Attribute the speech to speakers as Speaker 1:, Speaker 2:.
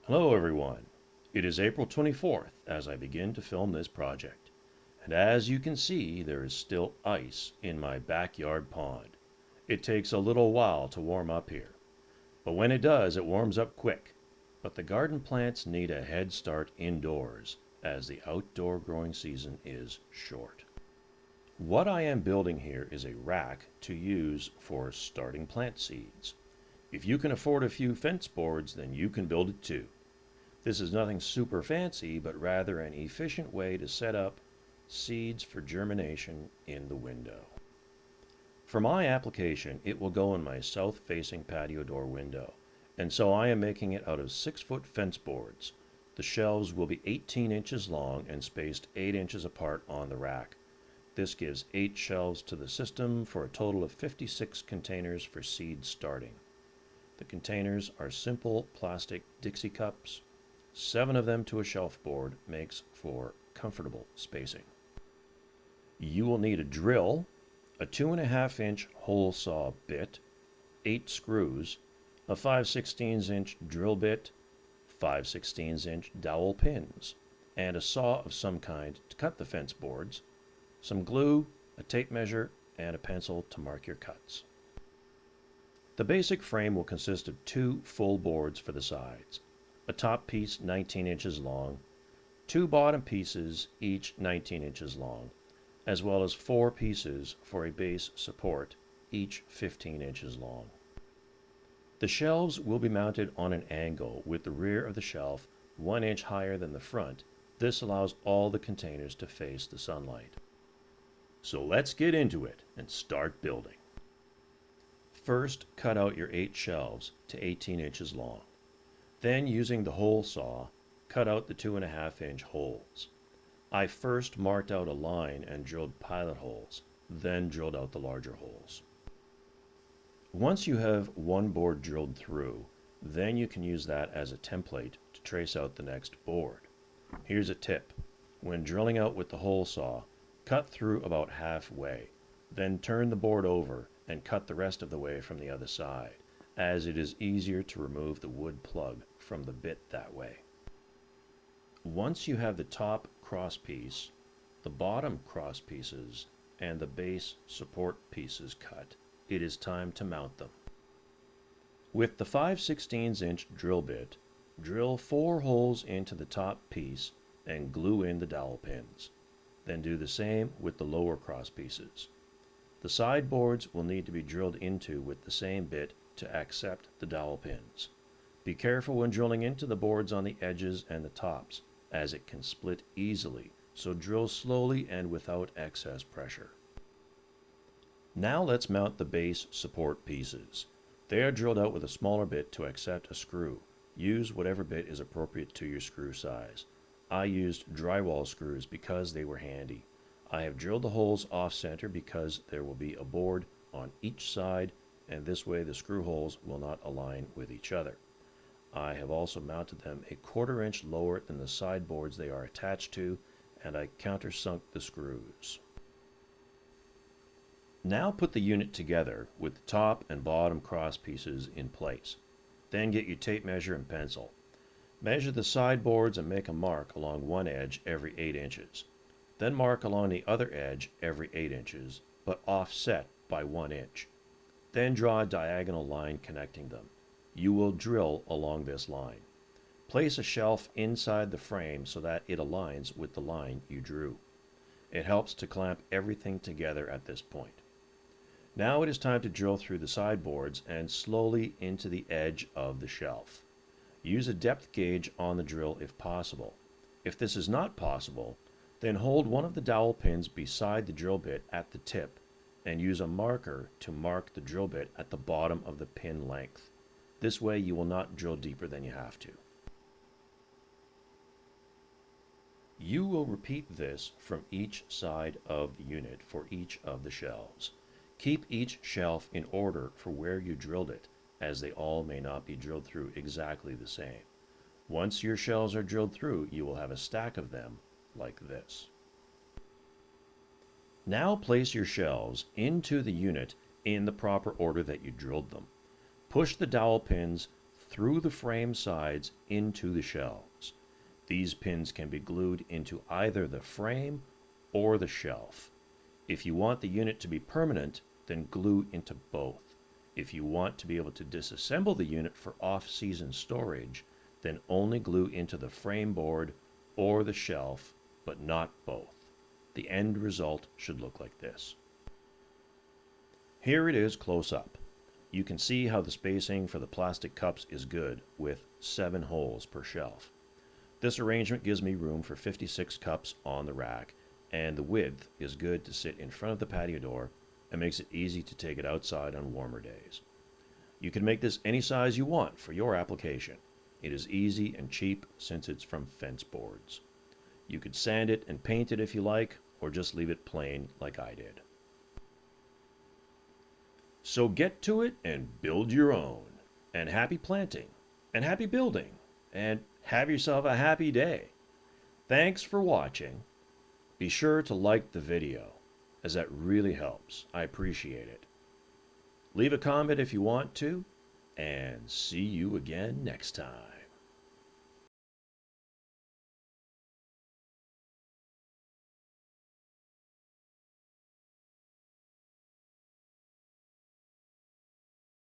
Speaker 1: Hello everyone. It is April 24th as I begin to film this project. And as you can see, there is still ice in my backyard pond. It takes a little while to warm up here. But when it does, it warms up quick. But the garden plants need a head start indoors as the outdoor growing season is short. What I am building here is a rack to use for starting plant seeds. If you can afford a few fence boards, then you can build it too. This is nothing super fancy, but rather an efficient way to set up seeds for germination in the window. For my application, it will go in my south-facing patio door window, and so I am making it out of 6-foot fence boards. The shelves will be 18 inches long and spaced 8 inches apart on the rack. This gives 8 shelves to the system for a total of 56 containers for seed starting. The containers are simple plastic Dixie cups. 7 of them to a shelf board makes for comfortable spacing. You will need a drill, a 2.5-inch hole saw bit, 8 screws, a 5/16-inch drill bit, 5/16-inch dowel pins, and a saw of some kind to cut the fence boards, some glue, a tape measure, and a pencil to mark your cuts. The basic frame will consist of 2 full boards for the sides, a top piece 19 inches long, 2 bottom pieces each 19 inches long, as well as 4 pieces for a base support, each 15 inches long. The shelves will be mounted on an angle with the rear of the shelf 1 inch higher than the front. This allows all the containers to face the sunlight. So let's get into it and start building. First, cut out your 8 shelves to 18 inches long. Then, using the hole saw, cut out the 2.5-inch holes. I first marked out a line and drilled pilot holes, then drilled out the larger holes. Once you have one board drilled through, then you can use that as a template to trace out the next board. Here's a tip. When drilling out with the hole saw, cut through about halfway, then turn the board over and cut the rest of the way from the other side, as it is easier to remove the wood plug from the bit that way. Once you have the top cross piece, the bottom cross pieces, and the base support pieces cut, it is time to mount them. With the 5/16-inch drill bit, drill 4 holes into the top piece and glue in the dowel pins. Then do the same with the lower cross pieces. The side boards will need to be drilled into with the same bit to accept the dowel pins. Be careful when drilling into the boards on the edges and the tops, as it can split easily, so drill slowly and without excess pressure. Now let's mount the base support pieces. They are drilled out with a smaller bit to accept a screw. Use whatever bit is appropriate to your screw size. I used drywall screws because they were handy. I have drilled the holes off-center because there will be a board on each side, and this way the screw holes will not align with each other. I have also mounted them a 1/4 inch lower than the side boards they are attached to, and I countersunk the screws. Now put the unit together with the top and bottom cross pieces in place. Then get your tape measure and pencil. Measure the side boards and make a mark along one edge every 8 inches. Then mark along the other edge every 8 inches, but offset by 1 inch. Then draw a diagonal line connecting them. You will drill along this line. Place a shelf inside the frame so that it aligns with the line you drew. It helps to clamp everything together at this point. Now it is time to drill through the side boards and slowly into the edge of the shelf. Use a depth gauge on the drill if possible. If this is not possible, then hold one of the dowel pins beside the drill bit at the tip and use a marker to mark the drill bit at the bottom of the pin length. This way you will not drill deeper than you have to. You will repeat this from each side of the unit for each of the shelves. Keep each shelf in order for where you drilled it, as they all may not be drilled through exactly the same. Once your shelves are drilled through, you will have a stack of them like this. Now place your shelves into the unit in the proper order that you drilled them. Push the dowel pins through the frame sides into the shelves. These pins can be glued into either the frame or the shelf. If you want the unit to be permanent, then glue into both. If you want to be able to disassemble the unit for off-season storage, then only glue into the frame board or the shelf, but not both. The end result should look like this. Here it is close up. You can see how the spacing for the plastic cups is good, with 7 holes per shelf. This arrangement gives me room for 56 cups on the rack, and the width is good to sit in front of the patio door and makes it easy to take it outside on warmer days. You can make this any size you want for your application. It is easy and cheap since it's from fence boards. You could sand it and paint it if you like, or just leave it plain like I did. So get to it and build your own. And happy planting, and happy building, and have yourself a happy day. Thanks for watching. Be sure to like the video, as that really helps. I appreciate it. Leave a comment if you want to, and see you again next time.